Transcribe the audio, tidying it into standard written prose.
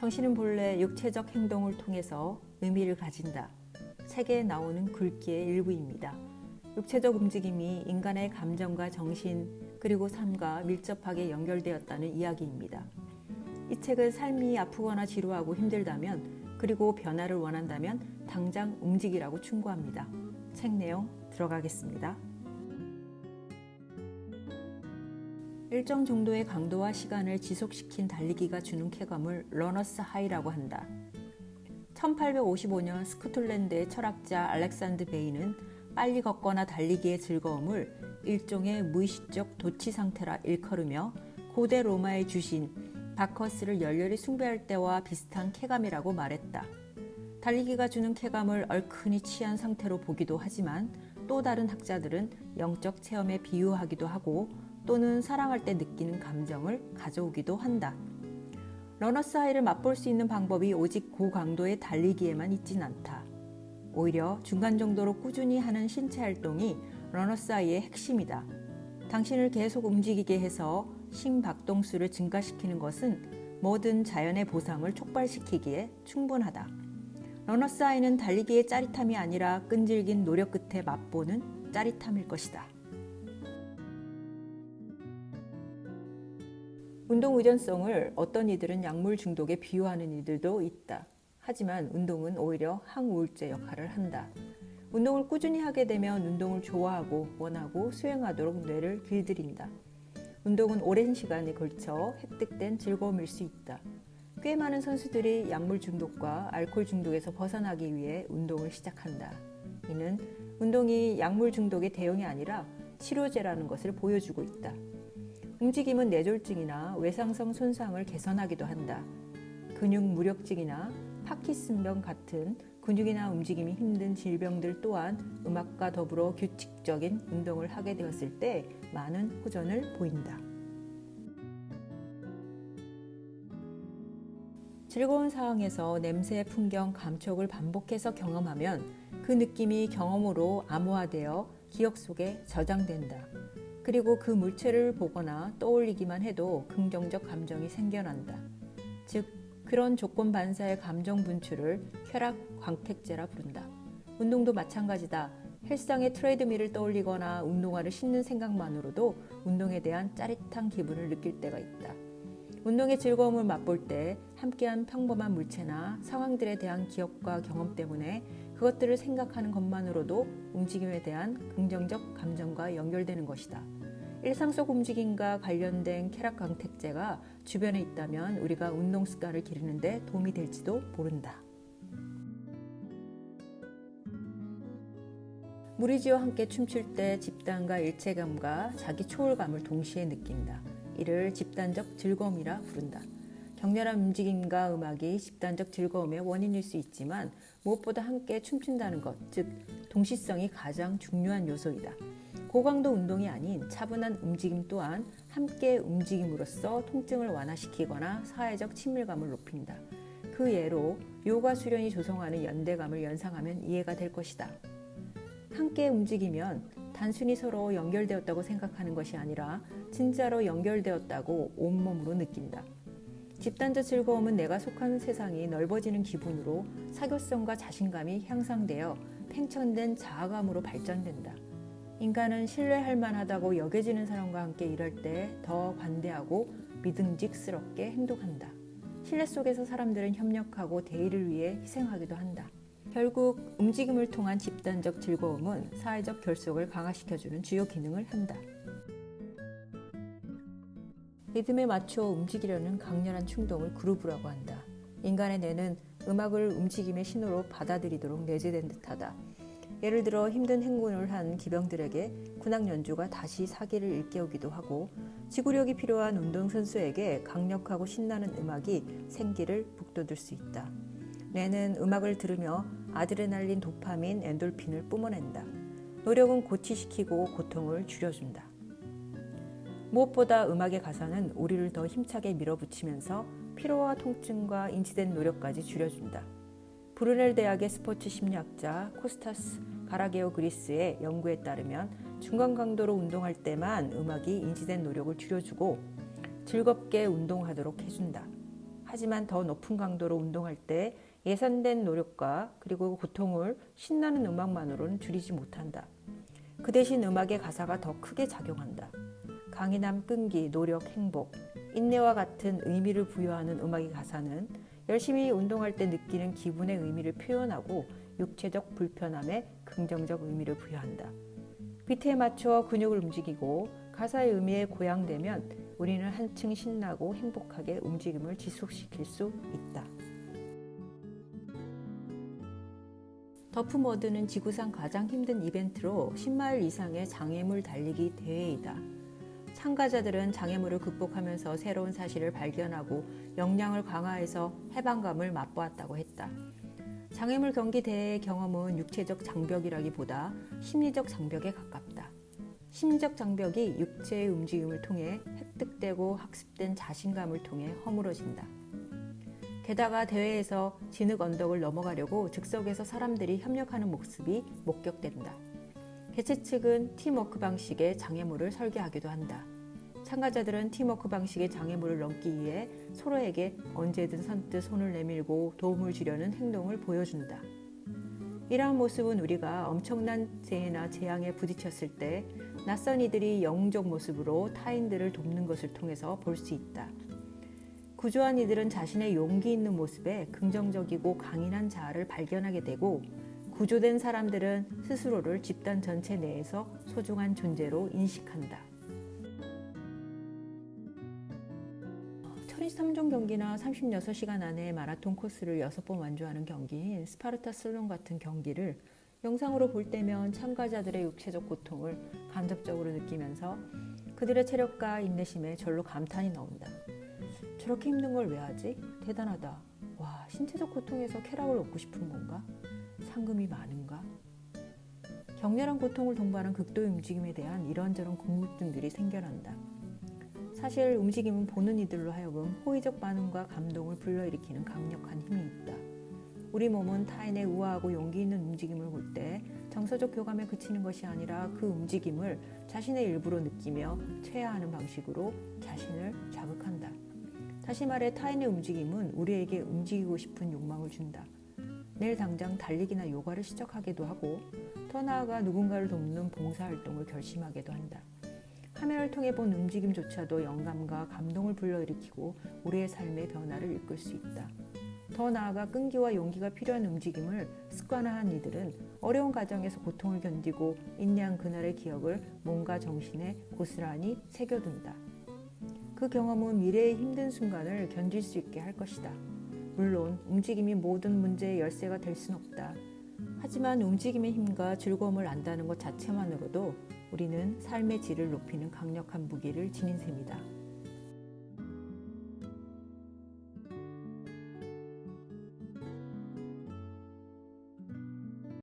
당신은 본래 육체적 행동을 통해서 의미를 가진다. 책에 나오는 글귀의 일부입니다. 육체적 움직임이 인간의 감정과 정신 그리고 삶과 밀접하게 연결되었다는 이야기입니다. 이 책은 삶이 아프거나 지루하고 힘들다면 그리고 변화를 원한다면 당장 움직이라고 충고합니다. 책 내용 들어가겠습니다. 일정 정도의 강도와 시간을 지속시킨 달리기가 주는 쾌감을 러너스 하이라고 한다. 1855년 스코틀랜드의 철학자 알렉산드 베이는 빨리 걷거나 달리기의 즐거움을 일종의 무의식적 도취 상태라 일컬으며 고대 로마의 주신 바커스를 열렬히 숭배할 때와 비슷한 쾌감이라고 말했다. 달리기가 주는 쾌감을 얼큰이 취한 상태로 보기도 하지만 또 다른 학자들은 영적 체험에 비유하기도 하고 또는 사랑할 때 느끼는 감정을 가져오기도 한다. 러너스 하이를 맛볼 수 있는 방법이 오직 고강도의 달리기에만 있진 않다. 오히려 중간 정도로 꾸준히 하는 신체 활동이 러너스 하이의 핵심이다. 당신을 계속 움직이게 해서 심박동수를 증가시키는 것은 모든 자연의 보상을 촉발시키기에 충분하다. 러너스 하이는 달리기의 짜릿함이 아니라 끈질긴 노력 끝에 맛보는 짜릿함일 것이다. 운동 의존성을 어떤 이들은 약물 중독에 비유하는 이들도 있다. 하지만 운동은 오히려 항우울제 역할을 한다. 운동을 꾸준히 하게 되면 운동을 좋아하고 원하고 수행하도록 뇌를 길들인다. 운동은 오랜 시간에 걸쳐 획득된 즐거움일 수 있다. 꽤 많은 선수들이 약물 중독과 알코올 중독에서 벗어나기 위해 운동을 시작한다. 이는 운동이 약물 중독의 대용이 아니라 치료제라는 것을 보여주고 있다. 움직임은 뇌졸중이나 외상성 손상을 개선하기도 한다. 근육 무력증이나 파킨슨병 같은 근육이나 움직임이 힘든 질병들 또한 음악과 더불어 규칙적인 운동을 하게 되었을 때 많은 호전을 보인다. 즐거운 상황에서 냄새, 풍경, 감촉을 반복해서 경험하면 그 느낌이 경험으로 암호화되어 기억 속에 저장된다. 그리고 그 물체를 보거나 떠올리기만 해도 긍정적 감정이 생겨난다. 즉, 그런 조건 반사의 감정 분출을 쾌락 광택제라 부른다. 운동도 마찬가지다. 헬스장의 트레이드밀을 떠올리거나 운동화를 신는 생각만으로도 운동에 대한 짜릿한 기분을 느낄 때가 있다. 운동의 즐거움을 맛볼 때 함께한 평범한 물체나 상황들에 대한 기억과 경험 때문에 그것들을 생각하는 것만으로도 움직임에 대한 긍정적 감정과 연결되는 것이다. 일상 속 움직임과 관련된 쾌락 광택제가 주변에 있다면 우리가 운동 습관을 기르는 데 도움이 될지도 모른다. 무리지와 함께 춤출 때 집단과 일체감과 자기 초월감을 동시에 느낀다. 이를 집단적 즐거움이라 부른다. 격렬한 움직임과 음악이 집단적 즐거움의 원인일 수 있지만 무엇보다 함께 춤춘다는 것, 즉 동시성이 가장 중요한 요소이다. 고강도 운동이 아닌 차분한 움직임 또한 함께 움직임으로써 통증을 완화시키거나 사회적 친밀감을 높인다. 그 예로 요가 수련이 조성하는 연대감을 연상하면 이해가 될 것이다. 함께 움직이면 단순히 서로 연결되었다고 생각하는 것이 아니라 진짜로 연결되었다고 온몸으로 느낀다. 집단적 즐거움은 내가 속한 세상이 넓어지는 기분으로 사교성과 자신감이 향상되어 팽천된 자아감으로 발전된다. 인간은 신뢰할 만하다고 여겨지는 사람과 함께 일할 때 더 관대하고 믿음직스럽게 행동한다. 신뢰 속에서 사람들은 협력하고 대의를 위해 희생하기도 한다. 결국 움직임을 통한 집단적 즐거움은 사회적 결속을 강화시켜주는 주요 기능을 한다. 리듬에 맞춰 움직이려는 강렬한 충동을 그루브라고 한다. 인간의 뇌는 음악을 움직임의 신호로 받아들이도록 내재된 듯하다. 예를 들어 힘든 행군을 한 기병들에게 군악 연주가 다시 사기를 일깨우기도 하고 지구력이 필요한 운동선수에게 강력하고 신나는 음악이 생기를 북돋을 수 있다. 뇌는 음악을 들으며 아드레날린, 도파민, 엔돌핀을 뿜어낸다. 노력은 고취시키고 고통을 줄여준다. 무엇보다 음악의 가사는 우리를 더 힘차게 밀어붙이면서 피로와 통증과 인지된 노력까지 줄여준다. 브루넬 대학의 스포츠 심리학자 코스타스 가라게오 그리스의 연구에 따르면 중간 강도로 운동할 때만 음악이 인지된 노력을 줄여주고 즐겁게 운동하도록 해준다. 하지만 더 높은 강도로 운동할 때 예산된 노력과 그리고 고통을 신나는 음악만으로는 줄이지 못한다. 그 대신 음악의 가사가 더 크게 작용한다. 강인함, 끈기, 노력, 행복, 인내와 같은 의미를 부여하는 음악의 가사는 열심히 운동할 때 느끼는 기분의 의미를 표현하고 육체적 불편함에 긍정적 의미를 부여한다. 비트에 맞춰 근육을 움직이고 가사의 의미에 고양되면 우리는 한층 신나고 행복하게 움직임을 지속시킬 수 있다. 더프머드는 지구상 가장 힘든 이벤트로 10마일 이상의 장애물 달리기 대회이다. 참가자들은 장애물을 극복하면서 새로운 사실을 발견하고 역량을 강화해서 해방감을 맛보았다고 했다. 장애물 경기 대회의 경험은 육체적 장벽이라기보다 심리적 장벽에 가깝다. 심리적 장벽이 육체의 움직임을 통해 획득되고 학습된 자신감을 통해 허물어진다. 게다가 대회에서 진흙 언덕을 넘어가려고 즉석에서 사람들이 협력하는 모습이 목격된다. 개최 측은 팀워크 방식의 장애물을 설계하기도 한다. 참가자들은 팀워크 방식의 장애물을 넘기 위해 서로에게 언제든 선뜻 손을 내밀고 도움을 주려는 행동을 보여준다. 이러한 모습은 우리가 엄청난 재해나 재앙에 부딪혔을 때 낯선 이들이 영웅적 모습으로 타인들을 돕는 것을 통해서 볼 수 있다. 구조한 이들은 자신의 용기 있는 모습에 긍정적이고 강인한 자아를 발견하게 되고 구조된 사람들은 스스로를 집단 전체 내에서 소중한 존재로 인식한다. 1023종 경기나 36시간 안에 마라톤 코스를 6번 완주하는 경기인 스파르타 슬롬 같은 경기를 영상으로 볼 때면 참가자들의 육체적 고통을 간접적으로 느끼면서 그들의 체력과 인내심에 절로 감탄이 나온다. 저렇게 힘든 걸 왜 하지? 대단하다. 와, 신체적 고통에서 쾌락을 얻고 싶은 건가? 상금이 많은가? 격렬한 고통을 동반한 극도의 움직임에 대한 이런저런 궁금증들이 생겨난다. 사실 움직임은 보는 이들로 하여금 호의적 반응과 감동을 불러일으키는 강력한 힘이 있다. 우리 몸은 타인의 우아하고 용기 있는 움직임을 볼 때 정서적 교감에 그치는 것이 아니라 그 움직임을 자신의 일부로 느끼며 퇴화하는 방식으로 자신을 자극한다. 다시 말해 타인의 움직임은 우리에게 움직이고 싶은 욕망을 준다. 내일 당장 달리기나 요가를 시작하기도 하고 더 나아가 누군가를 돕는 봉사활동을 결심하기도 한다. 카메라를 통해 본 움직임조차도 영감과 감동을 불러일으키고 우리의 삶의 변화를 이끌 수 있다. 더 나아가 끈기와 용기가 필요한 움직임을 습관화한 이들은 어려운 과정에서 고통을 견디고 인내한 그날의 기억을 몸과 정신에 고스란히 새겨둔다. 그 경험은 미래의 힘든 순간을 견딜 수 있게 할 것이다. 물론 움직임이 모든 문제의 열쇠가 될 순 없다. 하지만 움직임의 힘과 즐거움을 안다는 것 자체만으로도 우리는 삶의 질을 높이는 강력한 무기를 지닌 셈이다.